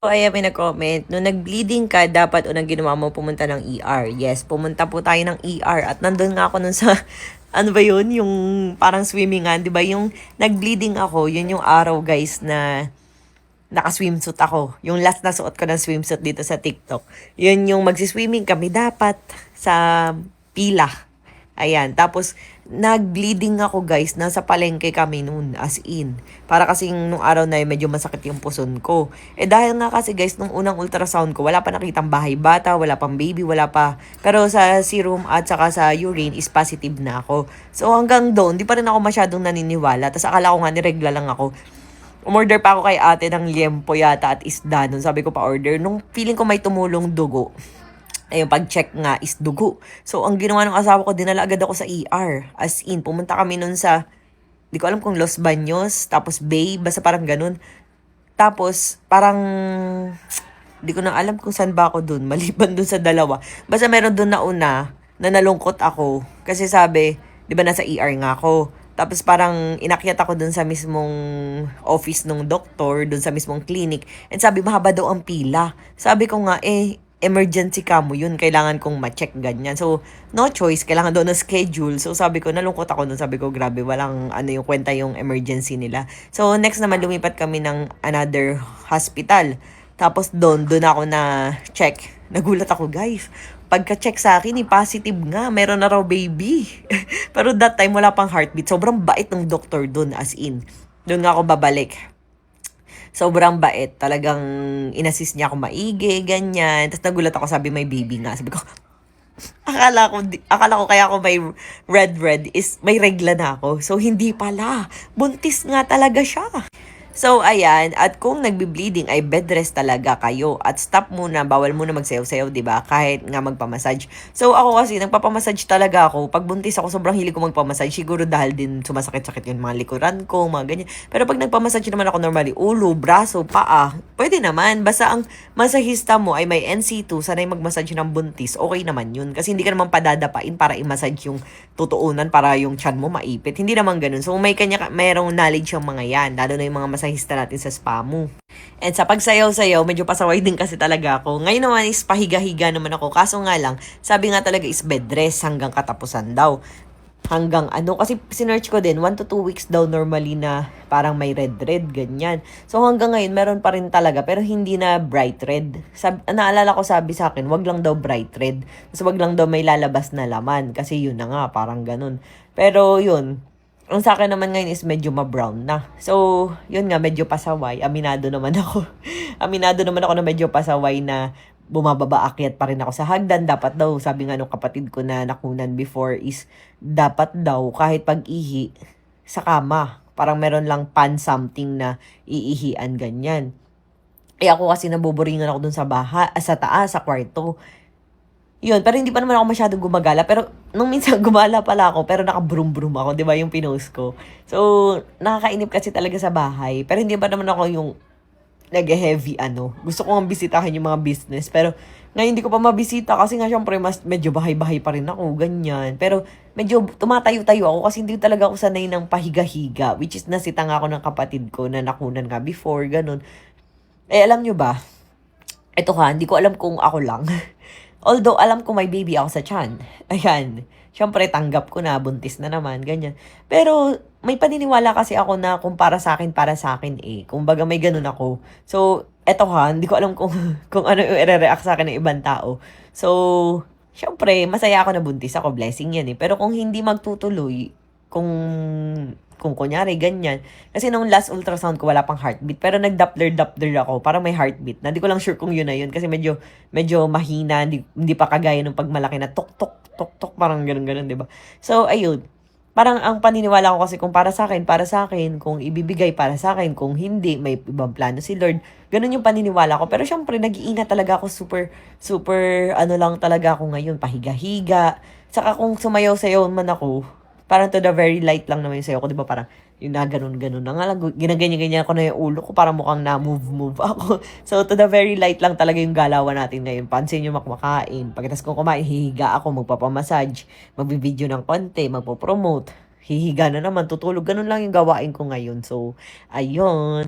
So, ayan, may nag-comment, nung nag-bleeding ka, dapat unang ginawa mo pumunta ng ER. Yes, pumunta po tayo ng ER at nandun nga ako nun sa, ano ba yun, yung parang swimmingan, di ba? Yung nag-bleeding ako, yun yung araw guys na naka-swimsuit ako. Yung last na suot ko ng swimsuit dito sa TikTok. Yun yung magsiswimming kami dapat sa pila. Ayan, tapos nag-bleeding ako guys, nasa palengke kami noon as in. Para kasing nung araw na yun, medyo masakit yung puson ko. Eh dahil nga kasi guys, nung unang ultrasound ko, wala pa nakitang bahay bata, wala pang baby, wala pa. Pero sa serum at saka sa urine is positive na ako. So hanggang doon, di pa rin ako masyadong naniniwala. Tapos akala ko nga niregla lang ako. Umorder pa ako kay ate ng liempo yata at isda nun. Sabi ko pa order. Nung feeling ko may tumulong dugo, ayun, pag-check nga is dugo. So, ang ginawa ng asawa ko, dinala agad ako sa ER. As in, pumunta kami nun sa, di ko alam kung Los Baños, tapos Bay, basta parang ganun. Tapos, parang, di ko na alam kung saan ba ako dun, maliban dun sa dalawa. Basta meron dun na una, na nalungkot ako. Kasi sabi, di ba nasa ER nga ako. Tapos parang inakyat ako dun sa mismong office ng doktor, dun sa mismong clinic. And sabi, mahaba daw ang pila. Sabi ko nga, emergency ka mo yun, kailangan kong ma-check ganyan. So, no choice, kailangan doon na schedule. So, sabi ko, nalungkot ako nun. Sabi ko, grabe, walang ano yung kwenta yung emergency nila. So, next naman, lumipat kami ng another hospital. Tapos doon ako na check. Nagulat ako, guys. Pagka-check sa akin, positive nga. Meron na raw baby. Pero that time, wala pang heartbeat. Sobrang bait ng doktor doon, as in. Doon nga ako babalik. Sobrang bait. Talagang inassist niya ako maigi, ganyan. Tapos nagulat ako, sabi may baby nga. Sabi ko, akala ko kaya ako may red is may regla na ako. So, hindi pala. Buntis nga talaga siya. So, ayan. At kung nagbi-bleeding ay bed rest talaga kayo. At stop muna. Bawal muna magsayaw-sayaw, di ba? Kahit nga magpamassage. So, ako kasi, nagpapamassage talaga ako. Pag buntis ako, sobrang hilig ko magpamassage. Siguro dahil din sumasakit-sakit yung mga likuran ko, mga ganyan. Pero pag nagpamassage naman ako normally, ulo, braso, paa, pwede naman. Basta ang masahista mo ay may NC2, sanay magmassage ng buntis, okay naman yun. Kasi hindi ka naman padadapain para i-massage yung tutuunan para yung chan mo maipit. Hindi naman ganun. So, mayroong knowledge yung mga yan. Lalo na yung mga masahista natin sa spa mo. And sa pagsayaw-sayaw, medyo pasaway din kasi talaga ako. Ngayon naman is pahiga-higa naman ako. Kaso nga lang, sabi nga talaga is bed rest hanggang katapusan daw. Hanggang ano, kasi sinearch ko din, 1 to 2 weeks daw normally na parang may red, ganyan. So hanggang ngayon, meron pa rin talaga, pero hindi na bright red. Naalala ko sabi sa akin, wag lang daw bright red. Kasi wag lang daw may lalabas na laman, kasi yun na nga, parang ganun. Pero yun, ang sa akin naman ngayon is medyo ma-brown na. So, yun nga, medyo pasaway. Aminado naman ako. Aminado naman ako na medyo pasaway na bumababa, akyat pa rin ako sa hagdan. Dapat daw, sabi nga nung kapatid ko na nakunan before is, dapat daw kahit pag-ihi sa kama. Parang meron lang pan something na iihian ganyan. Eh ako kasi nabuboringan ako dun sa sa taas, sa kwarto. Yun, pero hindi pa naman ako masyadong gumagala. Pero nung minsan gumala pala ako, pero naka-broom-broom ako, di ba yung pinost ko. So, nakakainip kasi talaga sa bahay. Pero hindi pa naman ako yung nag-heavy ano. Gusto ko nga bisitahin yung mga business. Pero ngayon hindi ko pa mabisita kasi nga syempre medyo bahay-bahay pa rin ako, ganyan. Pero medyo tumatayo-tayo ako kasi hindi talaga ako sanay ng pahiga-higa. Which is nasita nga ako ng kapatid ko na nakunan nga before, ganun. Eh alam nyo ba, ito ha, hindi ko alam kung ako lang. Although, alam ko may baby ako sa tiyan. Ayan. Siyempre, tanggap ko na, buntis na naman, ganyan. Pero, may paniniwala kasi ako na kung para sa akin eh. Kung baga may ganun ako. So, eto ha, hindi ko alam kung, kung ano yung i-react sa akin ng ibang tao. So, siyempre, masaya ako na buntis ako. Blessing yan eh. Pero kung hindi magtutuloy, kung kunyari, ganyan. Kasi nung last ultrasound ko, wala pang heartbeat. Pero nag-Doppler ako. Parang may heartbeat na. Di ko lang sure kung yun na yun. Kasi medyo mahina. Hindi pa kagaya nung pagmalaki na tok, tok, tok, tok. Parang ganun, di ba? So, ayun. Parang ang paniniwala ko kasi kung para sa akin. Kung ibibigay para sa akin. Kung hindi, may ibang plano si Lord. Ganun yung paniniwala ko. Pero syempre, nag-iingat talaga ako. Super, ano lang talaga ako ngayon. Pahiga-higa. Saka kung sumayaw-sayaw man ako, parang to the very light lang naman yung sayo ko, di ba? Parang yung na ganun na nga lang, ginaganyan-ganyan ko na yung ulo ko, parang mukhang na-move ako. So, to the very light lang talaga yung galawan natin ngayon. Pansin nyo makmakain. Pagkatapos kong kumain, hihiga ako, magpapamassage, magbibideo ng konti, magpo-promote, hihiga na naman, tutulog. Ganun lang yung gawain ko ngayon. So, ayun.